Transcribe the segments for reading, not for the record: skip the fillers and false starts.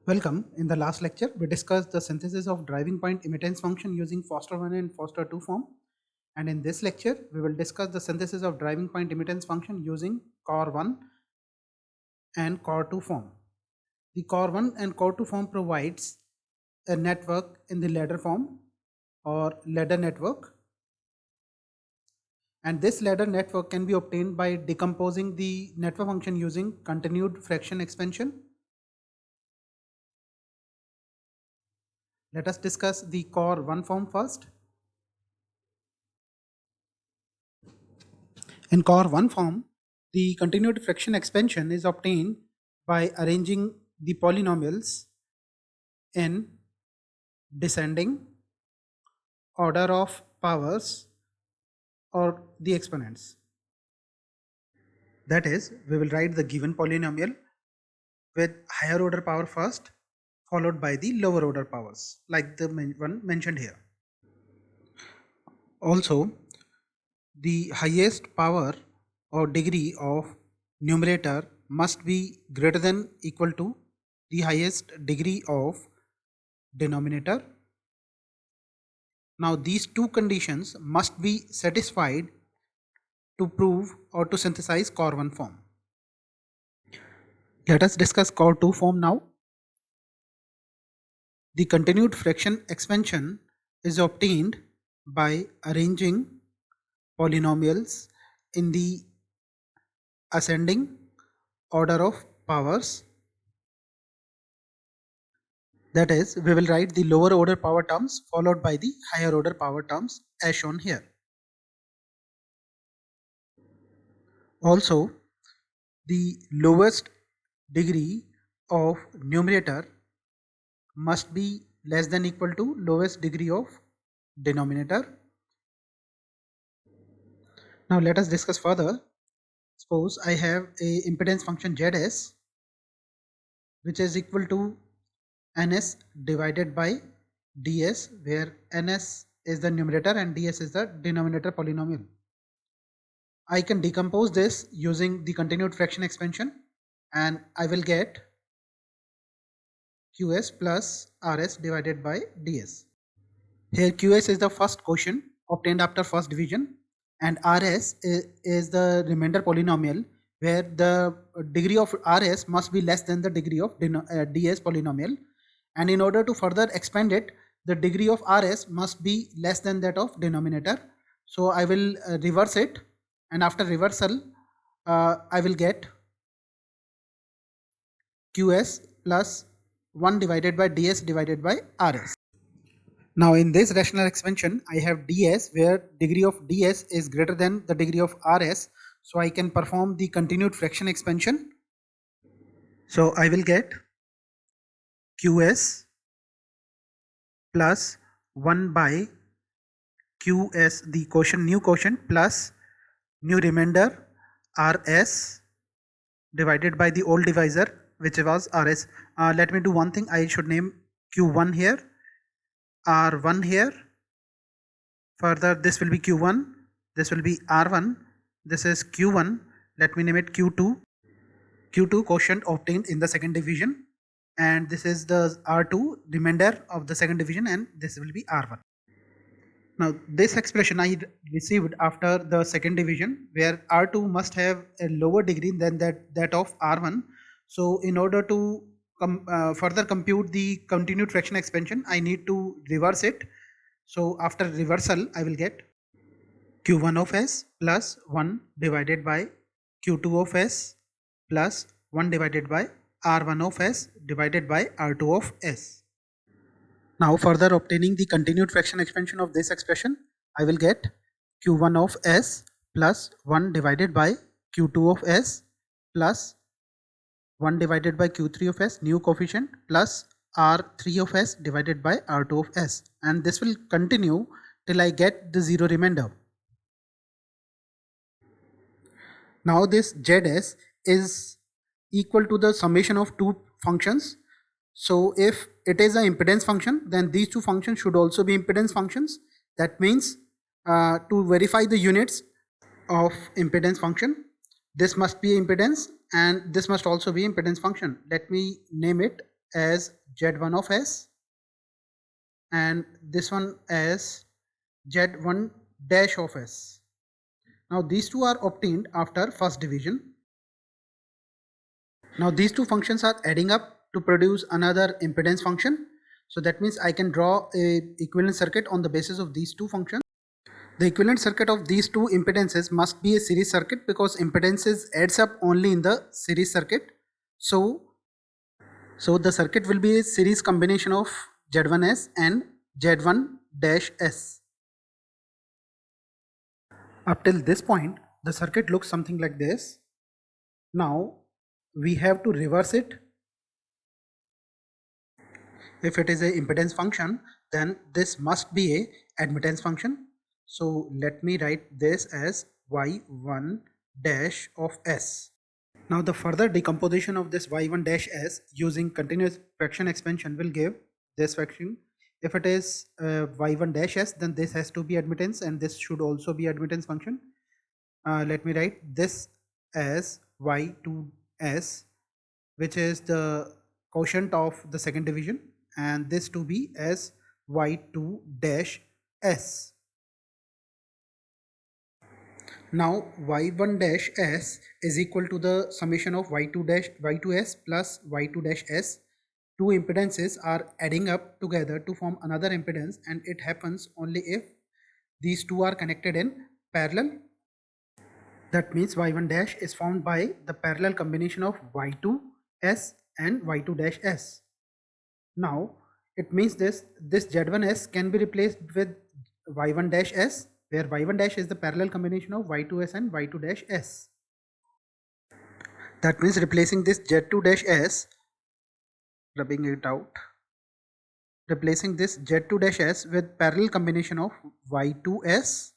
Welcome. In the last lecture, we discussed the synthesis of driving point emittance function using Foster 1 and Foster 2 form. And in this lecture, we will discuss the synthesis of driving point emittance function using COR 1 and COR 2 form. The COR 1 and COR 2 form provides a network in the ladder form or ladder network. And this ladder network can be obtained by decomposing the network function using continued fraction expansion. Let us discuss the COR 1 form first. In COR 1 form, the continued fraction expansion is obtained by arranging the polynomials in descending order of powers or the exponents. That is, we will write the given polynomial with higher order power first, followed by the lower order powers, like the one mentioned here. Also, the highest power or degree of numerator must be greater than equal to the highest degree of denominator. Now these two conditions must be satisfied to prove or to synthesize COR 1 form. Let us discuss COR 2 form now. The continued fraction expansion is obtained by arranging polynomials in the ascending order of powers. That is, we will write the lower order power terms followed by the higher order power terms as shown here. Also, the lowest degree of numerator must be less than equal to lowest degree of denominator. Now let us discuss further. Suppose I have a impedance function Zs which is equal to Ns divided by ds, where Ns is the numerator and ds is the denominator polynomial. I can decompose this using the continued fraction expansion and I will get Qs plus Rs divided by ds. Here Qs is the first quotient obtained after first division and Rs is the remainder polynomial, where the degree of Rs must be less than the degree of ds polynomial, and in order to further expand it, the degree of Rs must be less than that of denominator. So I will reverse it, and after reversal I will get Qs plus 1 divided by ds divided by Rs. Now in this rational expansion I have ds where degree of ds is greater than the degree of Rs, so I can perform the continued fraction expansion. So I will get Qs plus 1 by Qs, the quotient, new quotient, plus new remainder Rs divided by the old divisor which was Rs. Let me do one thing, I should name Q1 here, R1 here, further this will be Q1, this will be R1, this is Q1, let me name it Q2, Q2 quotient obtained in the second division, and this is the R2 remainder of the second division, and this will be R1. Now this expression I received after the second division, where R2 must have a lower degree than that of R1. So in order to further compute the continued fraction expansion, I need to reverse it. So after reversal I will get Q1 of s plus 1 divided by Q2 of s plus 1 divided by R1 of s divided by R2 of s. Now further obtaining the continued fraction expansion of this expression, I will get Q1 of s plus 1 divided by Q2 of s plus 1 divided by Q3 of s, new coefficient, plus R3 of s divided by R2 of s, and this will continue till I get the zero remainder. Now this Zs is equal to the summation of two functions. So if it is an impedance function, then these two functions should also be impedance functions. That means to verify the units of impedance function, this must be impedance and this must also be impedance function. Let me name it as Z1 of S and this one as Z1 dash of S. Now these two are obtained after first division. Now these two functions are adding up to produce another impedance function. So that means I can draw a equivalent circuit on the basis of these two functions. The equivalent circuit of these two impedances must be a series circuit because impedances adds up only in the series circuit. So the circuit will be a series combination of Z1S and Z1-S. Up till this point, the circuit looks something like this. Now we have to reverse it. If it is a impedance function, then this must be a admittance function. So let me write this as y1 dash of s. Now the further decomposition of this y1 dash s using continuous fraction expansion will give this fraction. If it is y1 dash s, then this has to be admittance and this should also be admittance function. Let me write this as y2 s, which is the quotient of the second division, and this to be as y2 dash s. Now y1 dash s is equal to the summation of y2s plus y2 dash s. Two impedances are adding up together to form another impedance, and it happens only if these two are connected in parallel. That means y1 dash is formed by the parallel combination of y2s and y2 dash s. Now it means this z1s can be replaced with y1 dash s, where y1 dash is the parallel combination of y2s and y2 dash s. That means replacing this z2 dash s, rubbing it out, replacing this z2 dash s with parallel combination of y2s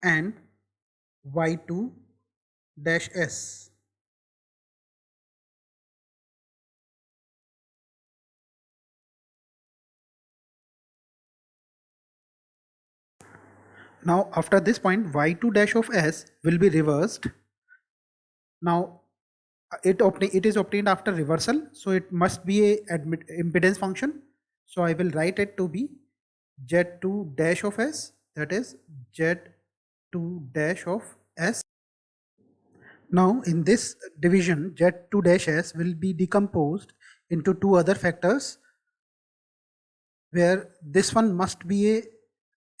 and y2 dash s. Now after this point, y2 dash of s will be reversed. Now it is obtained after reversal, so it must be a impedance function. So I will write it to be z2 dash of s, that is z2 dash of s. Now in this division, z2 dash s will be decomposed into two other factors, where this one must be a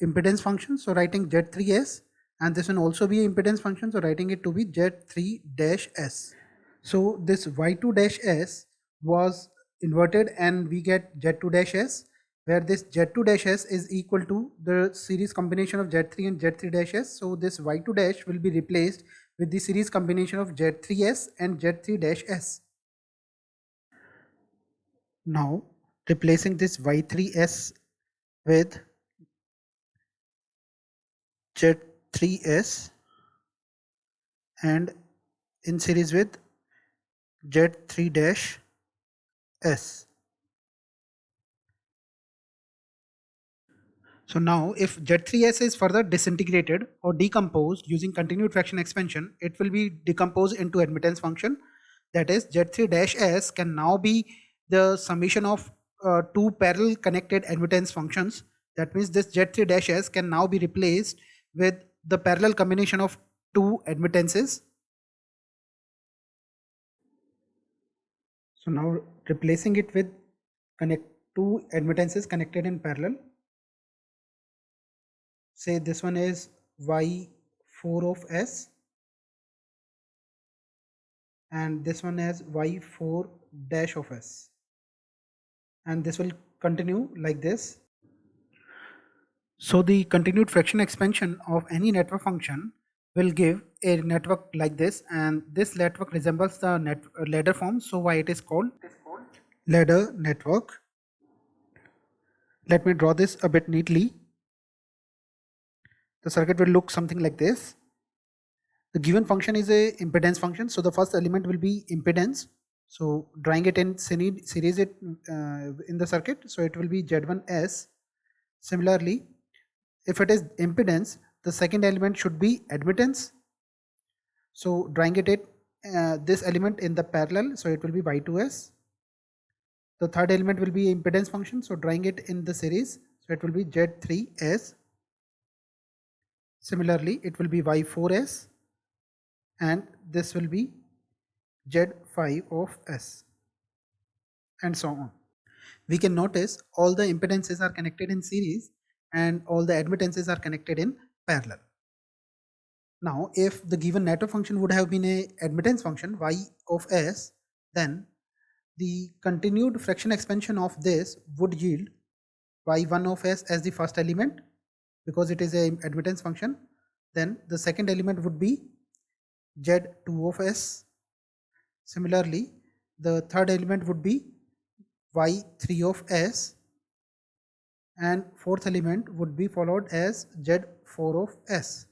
impedance function, so writing z3s, and this one also be a impedance function, so writing it to be z3 dash s. So this y2 dash s was inverted and we get z2 dash s, where this z2 dash s is equal to the series combination of z3 and z3 dash s. So this y2 dash will be replaced with the series combination of z3s and z3 dash s. Now replacing this y3s with z3s and in series with z3 dash s. So now if z3s is further disintegrated or decomposed using continued fraction expansion, it will be decomposed into admittance function. That is z3 dash s can now be the summation of two parallel connected admittance functions. That means this z3 dash s can now be replaced with the parallel combination of two admittances. So now replacing it with two admittances connected in parallel. Say this one is y4 of s and this one as y4 dash of s, and this will continue like this. So the continued fraction expansion of any network function will give a network like this, and this network resembles the ladder form, so why it is called ladder network. Let me draw this a bit neatly. The circuit will look something like this. The given function is a impedance function, so the first element will be impedance. So drawing it in series it in the circuit, so it will be Z1s. Similarly, if it is impedance, the second element should be admittance. So drawing it this element in the parallel, so it will be y2s. The third element will be impedance function, so drawing it in the series, so it will be z3s. Similarly, it will be y4s, and this will be z5 of s, and so on. We can notice all the impedances are connected in series and all the admittances are connected in parallel. Now, if the given network function would have been a admittance function y of s, then the continued fraction expansion of this would yield y1 of s as the first element, because it is a admittance function. Then the second element would be z2 of s. Similarly, the third element would be y3 of s, and fourth element would be followed as z4 of s.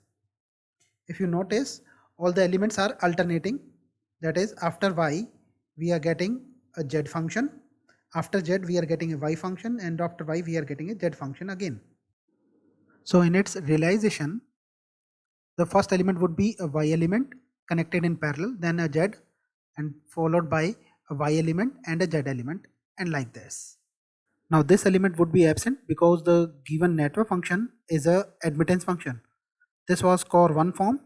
If you notice, all the elements are alternating, that is, after y we are getting a z function, after z we are getting a y function, and after y we are getting a z function again. So in its realization, the first element would be a y element connected in parallel, then a z, and followed by a y element and a z element, and like this. Now this element would be absent because the given network function is a admittance function. This was core 1 form,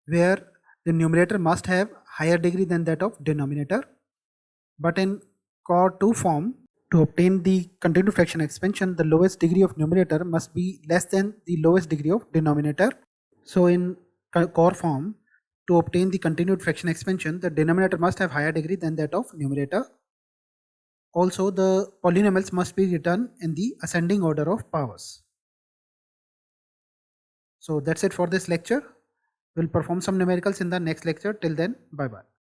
where the numerator must have higher degree than that of denominator. But in core 2 form, to obtain the continued fraction expansion, the lowest degree of numerator must be less than the lowest degree of denominator. So in core form, to obtain the continued fraction expansion, the denominator must have higher degree than that of numerator. Also, the polynomials must be written in the ascending order of powers. So that's it for this lecture. We'll perform some numericals in the next lecture. Till then, bye bye.